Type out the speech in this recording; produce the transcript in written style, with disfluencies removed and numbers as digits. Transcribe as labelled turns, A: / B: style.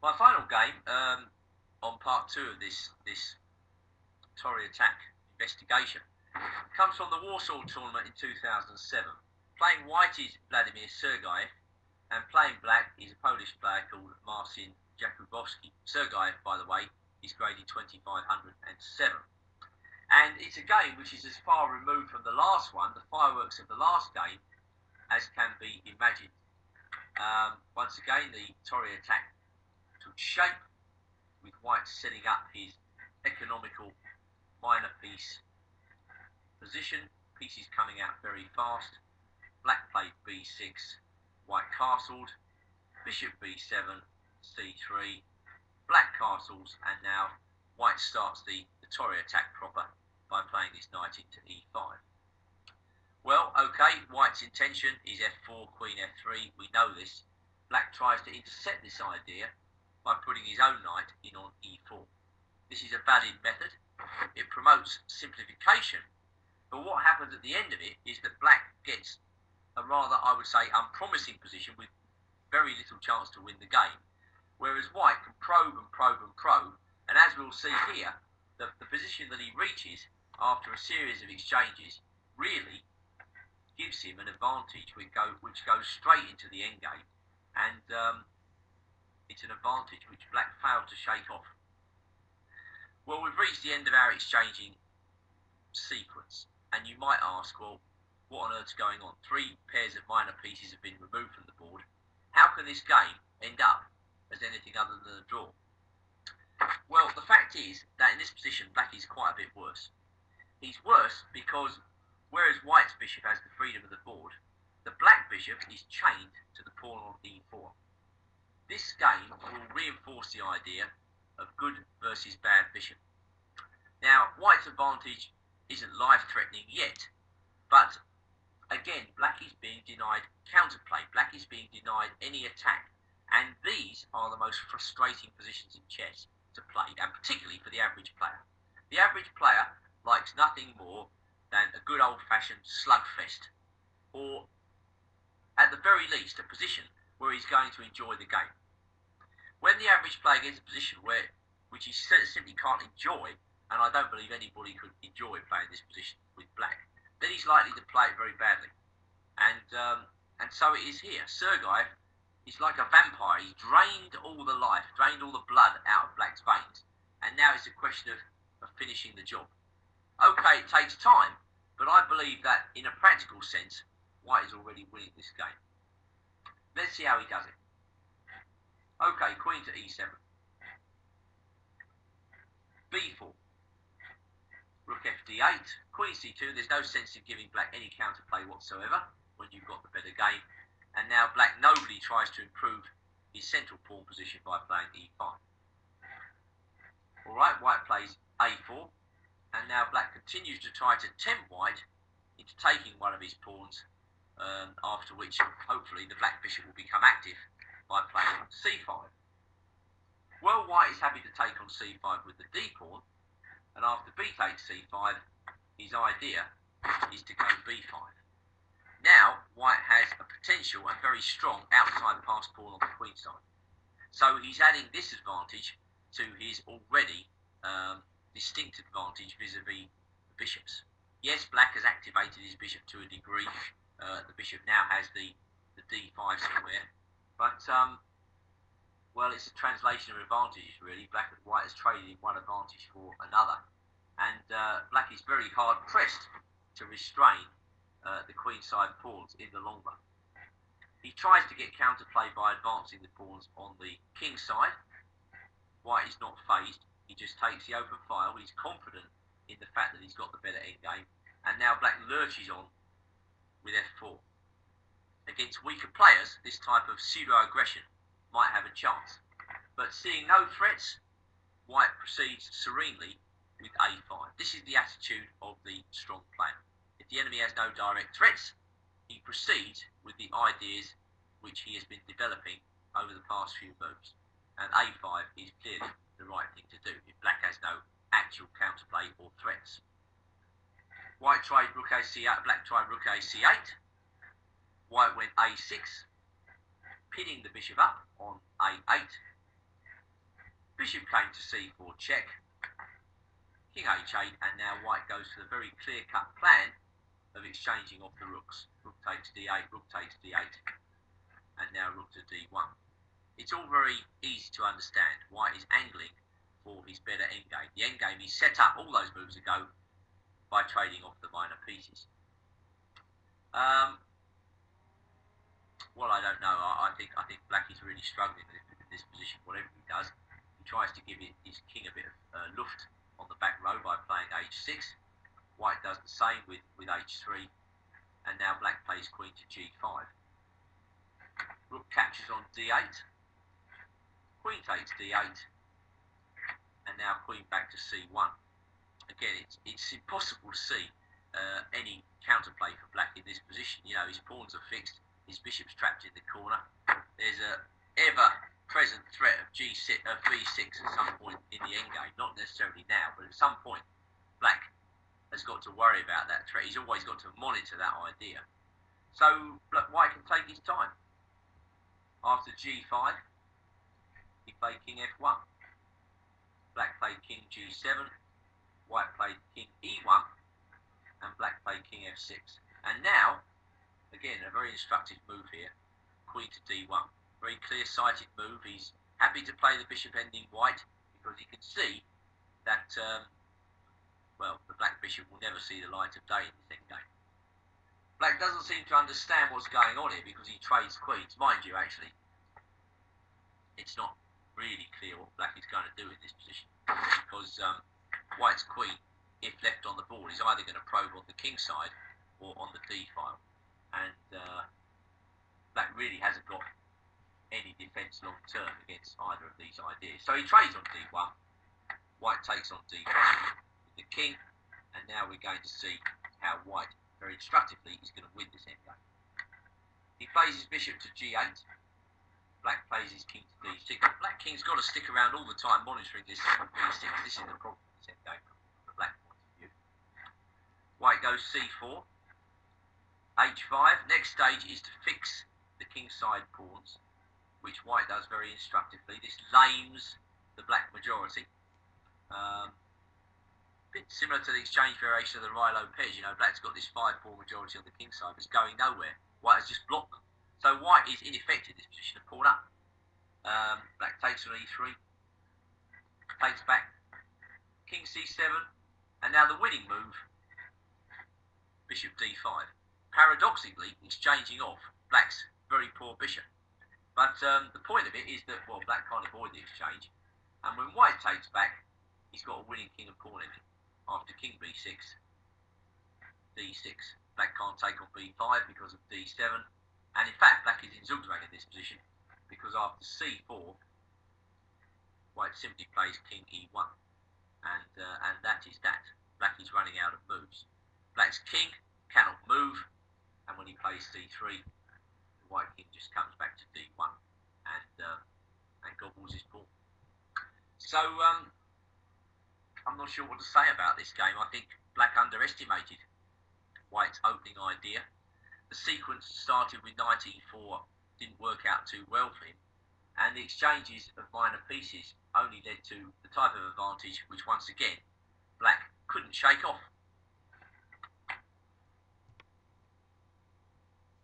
A: My final game on part two of this Torre attack investigation comes from the Warsaw tournament in 2007. Playing white is Vladimir Sergeyev, and playing black is a Polish player called Marcin Jakubowski. Sergeyev, by the way, is graded 2507. And it's a game which is as far removed from the last one, the fireworks of the last game, as can be imagined. Once again, the Torre attack took shape, with white setting up his economical minor piece position, pieces coming out very fast. Black played b6, white castled, bishop b7, c3, black castles, and now white starts the Torre attack proper by playing his knight into e5. Well, okay, white's intention is f4, queen f3, we know this. Black tries to intercept this idea by putting his own knight in on e4. This is a valid method. It promotes simplification, but what happens at the end of it is that black gets a rather, I would say, unpromising position with very little chance to win the game, whereas white can probe and probe and probe, and as we'll see here, the position that he reaches after a series of exchanges really gives him an advantage which goes straight into the endgame, and it's an advantage which black failed to shake off. Well, we've reached the end of our exchanging sequence, and you might ask, well, what on earth's going on? 3 pairs of minor pieces have been removed from the board. How can this game end up as anything other than a draw? Well, the fact is that in this position, black is quite a bit worse. He's worse because whereas white's bishop has the freedom of the board, the black bishop is chained to the pawn on e4. This game will reinforce the idea of good versus bad bishop. Now, white's advantage isn't life-threatening yet, but again, black is being denied counterplay. Black is being denied any attack, and these are the most frustrating positions in chess to play, and particularly for the average player. The average player likes nothing more than a good old-fashioned slugfest, or at the very least, a position where he's going to enjoy the game. When the average player gets a position which he simply can't enjoy, and I don't believe anybody could enjoy playing this position with black, then he's likely to play it very badly. And so it is here. Sergeyev is like a vampire. He's drained all the life, drained all the blood out of black's veins, and now it's a question of finishing the job. Okay, it takes time, but I believe that in a practical sense, white is already winning this game. Let's see how he does it. Okay, queen to e7. b4. Rook fd8. Queen c2. There's no sense in giving black any counterplay whatsoever when you've got the better game. And now black nobly tries to improve his central pawn position by playing e5. Alright, white plays a4. And now black continues to try to tempt white into taking one of his pawns, after which hopefully the black bishop will become active by playing c5. Well, white is happy to take on c5 with the d pawn, and after b takes c5, his idea is to go b5. Now, white has a potential and very strong outside pass pawn on the queen side. So he's adding this advantage to his already distinct advantage vis-a-vis the bishops. Yes, black has activated his bishop to a degree. The bishop now has the d5 somewhere. But, well, it's a translation of advantages, really. Black and white has traded in one advantage for another. And black is very hard-pressed to restrain the queenside pawns in the long run. He tries to get counterplay by advancing the pawns on the king side. White is not phased. He just takes the open file. He's confident in the fact that he's got the better endgame. And now black lurches on with f4. Against weaker players, this type of pseudo-aggression might have a chance. But seeing no threats, white proceeds serenely with a5. This is the attitude of the strong player. If the enemy has no direct threats, he proceeds with the ideas which he has been developing over the past few moves. And a5 is clearly the right thing to do if black has no actual counterplay or threats. White tried rook a8, black tried rook a8. White went a6, pinning the bishop up on a8. Bishop came to c4 check, king h8, and now white goes for the very clear-cut plan of exchanging off the rooks. Rook takes d8, rook takes d8, and now rook to d1. It's all very easy to understand. White is angling for his better endgame. The endgame is set up all those moves ago by trading off the minor pieces. Well, I don't know. I think black is really struggling in this position. Whatever he does, he tries to give his king a bit of luft on the back row by playing h6. White does the same with h3, and now black plays queen to g5. Rook captures on d8. Queen takes d8, and now queen back to c1. Again, it's impossible to see any counterplay for black in this position. You know, his pawns are fixed. His bishop's trapped in the corner. There's a ever-present threat of b6 at some point in the endgame. Not necessarily now, but at some point, black has got to worry about that threat. He's always got to monitor that idea. So white can take his time. After g5, he played king f1. Black played king g7. White played king e1, and black played king f6. And now, again, a very instructive move here, queen to d1. Very clear-sighted move. He's happy to play the bishop ending white because he can see that, well, the black bishop will never see the light of day in this endgame. Black doesn't seem to understand what's going on here because he trades queens. Mind you, actually, it's not really clear what black is going to do in this position because white's queen, if left on the board, is either going to probe on the king side or on the d file. And black really hasn't got any defence long term against either of these ideas. So he trades on d1, white takes on d1 with the king, and now we're going to see how white, very instructively, is going to win this endgame. He plays his bishop to g8, black plays his king to d6. Black king's got to stick around all the time monitoring this b6. This is the problem with this endgame from the black point of view. White goes c4. h5. Next stage is to fix the king side pawns, which white does very instructively. This lames the black majority. Bit similar to the exchange variation of the Rye-Lopez. You know, black's got this 5-pawn majority on the king side, but it's going nowhere. White has just blocked them. So white is ineffective in this position of pawn up. Black takes on e3, takes back, king c7, and now the winning move, bishop d5. Paradoxically, exchanging off black's very poor bishop. But the point of it is that, well, black can't avoid the exchange. And when white takes back, he's got a winning king and pawn in it. After king b6, d6. Black can't take on b5 because of d7. And in fact, black is in zugzwang in this position because after c4, white simply plays king e1. And that is that. Black is running out of moves. Black's king cannot move, and when he plays c3, the white king just comes back to d1 and gobbles his pawn. So I'm not sure what to say about this game. I think black underestimated white's opening idea. The sequence started with knight e4, didn't work out too well for him, and the exchanges of minor pieces only led to the type of advantage which, once again, black couldn't shake off.